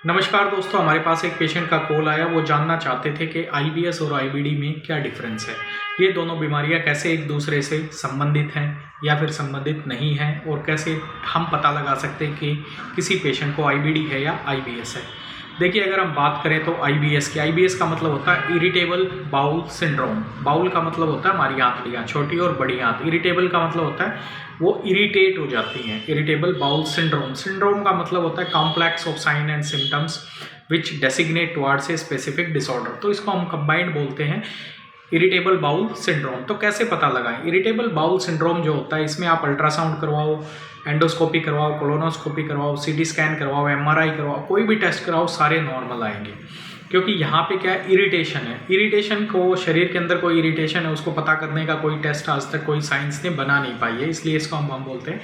नमस्कार दोस्तों, हमारे पास एक पेशेंट का कॉल आया। वो जानना चाहते थे कि आईबीएस और आईबीडी में क्या डिफरेंस है, ये दोनों बीमारियां कैसे एक दूसरे से संबंधित हैं या फिर संबंधित नहीं हैं, और कैसे हम पता लगा सकते हैं कि किसी पेशेंट को आईबीडी है या आईबीएस है। देखिए, अगर हम बात करें तो आईबीएस का मतलब होता है इरिटेबल बाउल सिंड्रोम। बाउल का मतलब होता है हमारी आंतड़ियाँ, छोटी और बड़ी आंत। इरिटेबल का मतलब होता है वो इरिटेट हो जाती हैं। Irritable bowel syndrome. सिंड्रोम का मतलब होता है complex of sine and symptoms which designate towards a specific disorder. तो इसको हम कंबाइंड बोलते हैं इरिटेबल बाउल सिंड्रोम। तो कैसे पता लगाएं? इरिटेबल बाउल सिंड्रोम जो होता है, इसमें आप अल्ट्रासाउंड करवाओ, एंडोस्कोपी करवाओ, कोलोनोस्कोपी करवाओ, सीटी स्कैन करवाओ, एमआरआई करवाओ, कोई भी टेस्ट कराओ, सारे नॉर्मल आएंगे। क्योंकि यहाँ पे क्या है, इरिटेशन है। इरिटेशन को, शरीर के अंदर कोई इरिटेशन है, उसको पता करने का कोई टेस्ट आज तक कोई साइंस ने बना नहीं पाई है, इसलिए इसको हम बोलते हैं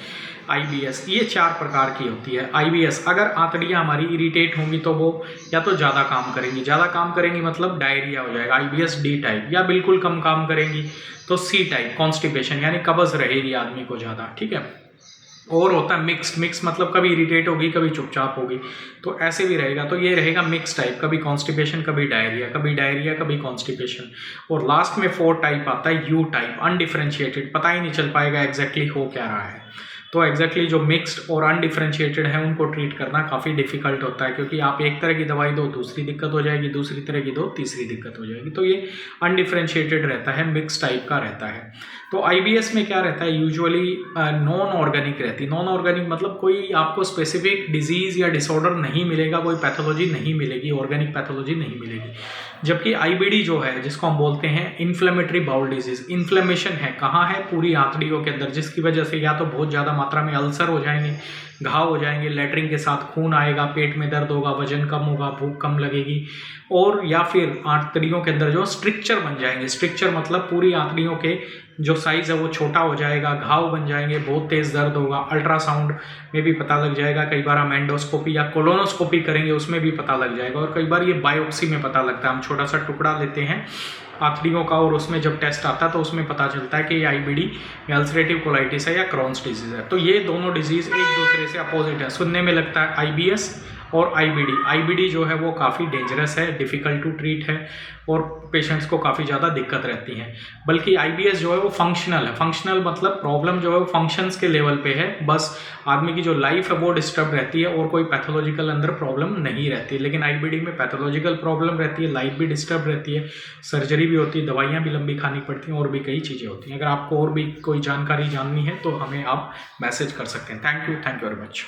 आईबीएस। ये 4 प्रकार की होती है आईबीएस। अगर आंतड़ियाँ हमारी इरिटेट होंगी तो वो या तो ज़्यादा काम करेंगी मतलब डायरिया हो जाएगा, आईबीएस डी टाइप, या बिल्कुल कम काम करेंगी तो सी टाइप, कॉन्स्टिपेशन, यानी कब्ज रहेगी आदमी को ज़्यादा। ठीक है। और होता है मिक्स मतलब कभी इरिटेट होगी, कभी चुपचाप होगी, तो ऐसे भी रहेगा। तो ये रहेगा मिक्स टाइप, कभी कॉन्स्टिपेशन, कभी डायरिया, कभी कॉन्स्टिपेशन। और लास्ट में 4 टाइप आता है यू टाइप, अनडिफरेंशिएटेड, पता ही नहीं चल पाएगा एग्जैक्टली हो क्या रहा है। तो एग्जैक्टली जो मिक्स्ड और अनडिफरेंशिएटेड है उनको ट्रीट करना काफ़ी डिफिकल्ट होता है, क्योंकि आप एक तरह की दवाई दो, दूसरी दिक्कत हो जाएगी, दूसरी तरह की दो, तीसरी दिक्कत हो जाएगी। तो ये अनडिफरेंशिएटेड रहता है, मिक्स टाइप का रहता है। तो आईबीएस में क्या रहता है, यूजुअली नॉन ऑर्गेनिक रहती है। नॉन ऑर्गेनिक मतलब कोई आपको स्पेसिफिक डिजीज़ या डिसऑर्डर नहीं मिलेगा, कोई पैथोलॉजी नहीं मिलेगी, ऑर्गेनिक पैथोलॉजी नहीं मिलेगी। जबकि आईबीडी जो है, जिसको हम बोलते हैं इन्फ्लेमेटरी बाउल डिजीज, इन्फ्लेमेशन है, कहाँ है, पूरी आंतड़ियों के अंदर, जिसकी वजह से या तो बहुत ज़्यादा मात्रा में अल्सर हो जाएंगे, घाव हो जाएंगे, लेटरिन के साथ खून आएगा, पेट में दर्द होगा, वजन कम होगा, भूख कम लगेगी, और या फिर आंतड़ियों के अंदर जो स्ट्रिक्चर बन जाएंगे। स्ट्रिक्चर मतलब पूरी आंतड़ियों के जो साइज़ है वो छोटा हो जाएगा, घाव बन जाएंगे, बहुत तेज़ दर्द होगा। अल्ट्रासाउंड में भी पता लग जाएगा, कई बार हम एंडोस्कोपी या कोलोनोस्कोपी करेंगे, उसमें भी पता लग जाएगा, और कई बार ये बायोप्सी में पता लगता है। हम छोटा सा टुकड़ा लेते हैं आंतड़ियों का, और उसमें जब टेस्ट आता है तो उसमें पता चलता है कि ये आईबीडी में अल्सरेटिव कोलाइटिस है या क्रॉन्स डिजीज़ है। तो ये दोनों डिजीज़ एक दूसरे से अपोजिट है। सुनने में लगता है आईबीएस और आईबीडी जो है वो काफ़ी डेंजरस है, डिफ़िकल्ट टू ट्रीट है, और पेशेंट्स को काफ़ी ज़्यादा दिक्कत रहती है। बल्कि आईबीएस जो है वो फंक्शनल है। फंक्शनल मतलब प्रॉब्लम जो है वो फंक्शंस के लेवल पे है, बस आदमी की जो लाइफ है वो डिस्टर्ब रहती है, और कोई पैथोलॉजिकल अंदर प्रॉब्लम नहीं रहती है। लेकिन आईबीडी में पैथोलॉजिकल प्रॉब्लम रहती है, लाइफ भी डिस्टर्ब रहती है, सर्जरी भी होती है, दवाइयाँ भी लंबी खानी पड़ती हैं, और भी कई चीज़ें होती हैं। अगर आपको और भी कोई जानकारी जाननी है तो हमें आप मैसेज कर सकते हैं। Thank you very much.